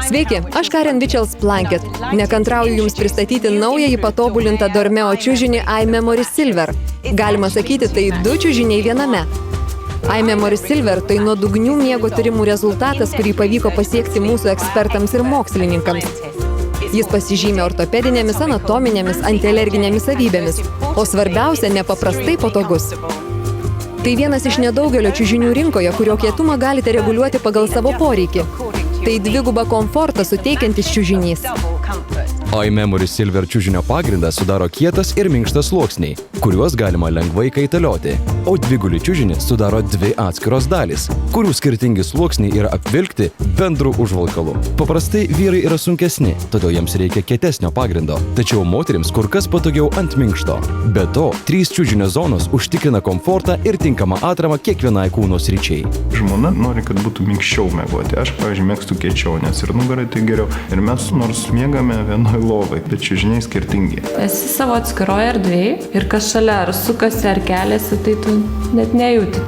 Sveiki, aš Karen Vichels-Plunkett. Nekantrauju Jums pristatyti naująjį patobulintą Dormeo čiužinį iMemory Silver. Galima sakyti, tai du čiužiniai viename. iMemory Silver tai nuodugnių miego tyrimų rezultatas, kurį pavyko pasiekti mūsų ekspertams ir mokslininkams. Jis pasižymė ortopedinėmis, anatominėmis, antialerginėmis savybėmis, o svarbiausia, nepaprastai patogus. Tai vienas iš nedaugelio čiužinių rinkoje, kurio kietumą galite reguliuoti pagal savo poreikį. Tai dvigubą komfortą suteikiantis čiužinys. iMemory Silver čiužinio pagrindą sudaro kietas ir minkštas sluoksniai, kuriuos galima lengvai kaitalioti. O dvigulį čiužinį sudaro dvi atskiros dalys, kurių skirtingi sluoksniai yra apvilkti bendru užvalkalu. Paprastai vyrai yra sunkesni, todėl jiems reikia kietesnio pagrindo, tačiau moterims kur kas patogiau ant minkšto. Be to, 3 čiužinio zonos užtikrina komfortą ir tinkamą atramą kiekvienai kūno sričiai. Žmona nori, kad būtų minkščiau miegoti. Aš, pavyzdžiui, mėgstu kiečiau, nes ir nugarai tai geriau. Ir mes nors miegame vienoj lovai, bet čiužiniai skirtingi. Esi savo atskiroje erdvėje ir kas šalia ar sukasi ar keliasi, tai tu net nejauti.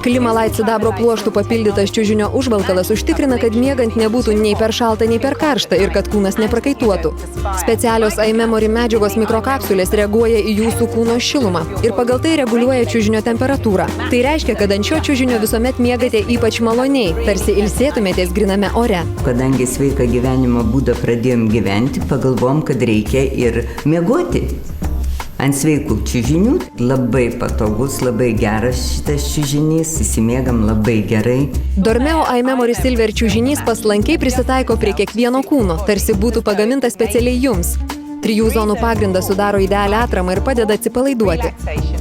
Climalite sidabro pluoštų papildytas čiužinio užvalkalas užtikrina, kad miegant nebūtų nei per šalta, nei per karšta ir kad kūnas neprakaituotų. Specialios iMemory medžiagos mikrokapsulės reaguoja į jūsų kūno šilumą ir pagal tai reguliuoja čiužinio temperatūrą. Tai reiškia, kad ant šio čiužinio visuomet miegate ypač maloniai, tarsi ilsėtumėtės gryname ore. Kadangi sveiką gyvenimo būdą pradėjom gyventi, pagalvom, kad reikia ir miegoti. Ant sveikų čiužinių labai patogus, labai geras šitas čiužinys, įsimiegam labai gerai. Dormeo iMemory Silver čiužinys paslankiai prisitaiko prie kiekvieno kūno, tarsi būtų pagamintas specialiai jums. 3 zonų pagrindas sudaro idealią atramą ir padeda atsipalaiduoti.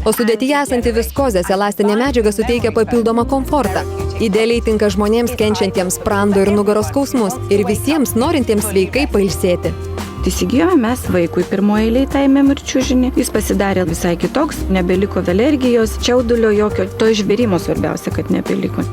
O sudėtyje esanti viskozės elastinė medžiaga suteikia papildomą komfortą. Idealiai tinka žmonėms kenčiantiems sprando ir nugaros skausmus ir visiems norintiems sveikai pailsėti. Įsigijome mes vaikui pirmoje eilėje tą iMemory čiužinį. Jis pasidarė visai kitoks, nebeliko alergijos, čiaudulio jokio, to išbėrimo svarbiausia, kad nebeliko.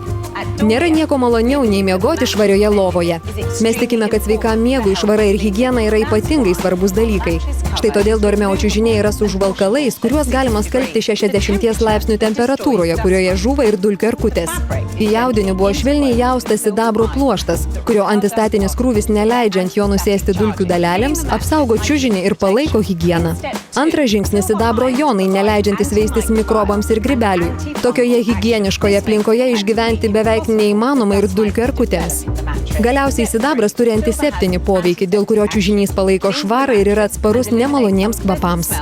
Nėra nieko maloniau nei miegoti švarioje lovoje. Mes tikime, kad sveikam miegui švara ir higiena yra ypatingai svarbus dalykai. Štai todėl Dormeo čiužiniai yra su užvalkalais, kuriuos galima skalbti 60 laipsnių temperatūroje, kurioje žūva ir dulkių erkutės. Į audinį buvo švelniai jaustas sidabro pluoštas, kurio antistatinis krūvis neleidžiant jo nusėsti dulkių dalelėms, apsaugo čiužinį ir palaiko higieną. Antras žingsnis – sidabro jonai, neleidžiantis veistis mikrobams ir grybeliui. Tokioje higieniškoje aplinkoje išgyventi beveik neįmanoma ir dulkių erkutėms. Galiausiai sidabras turi antiseptinį poveikį, dėl kurio čiužinys palaiko švarą ir yra atsparus nemaloniems kvapams.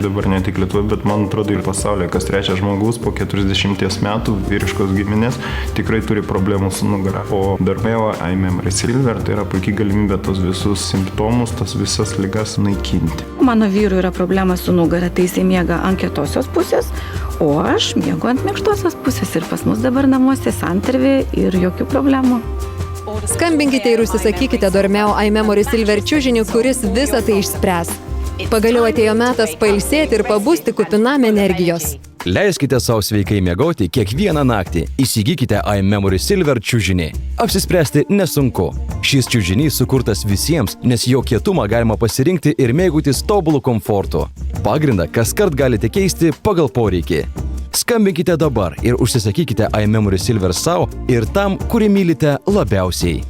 Dabar ne tik Lietuvoje, bet man atrodo ir pasaulyje, kas trečias žmogus po 40 metų vyriškos giminės tikrai turi problemų su nugara. O Dormeo iMemory Silver tai yra puikiai galimybė tos visus simptomus, tas visas ligas naikinti. Mano vyrui yra problema su nugara, tai jisai miega ant kietosios pusės, o aš miegu ant minkštosios pusės ir pas mus dabar namuose santarvė ir jokių problemų. Skambinkite ir užsisakykite Dormeo iMemory Silver čiužinį, kuris visą tai išspręs. Pagaliau atėjo metas pailsėti ir pabusti kupinam energijos. Leiskite savo sveikai miegoti kiekvieną naktį. Įsigykite iMemory Silver čiužinį. Apsispręsti nesunku. Šis čiužinys sukurtas visiems, nes jo kietumą galima pasirinkti ir mėgautis tobulų komfortu. Pagrindą kaskart galite keisti pagal poreikį. Skambinkite dabar ir užsisakykite iMemory Silver savo ir tam, kurį mylite labiausiai.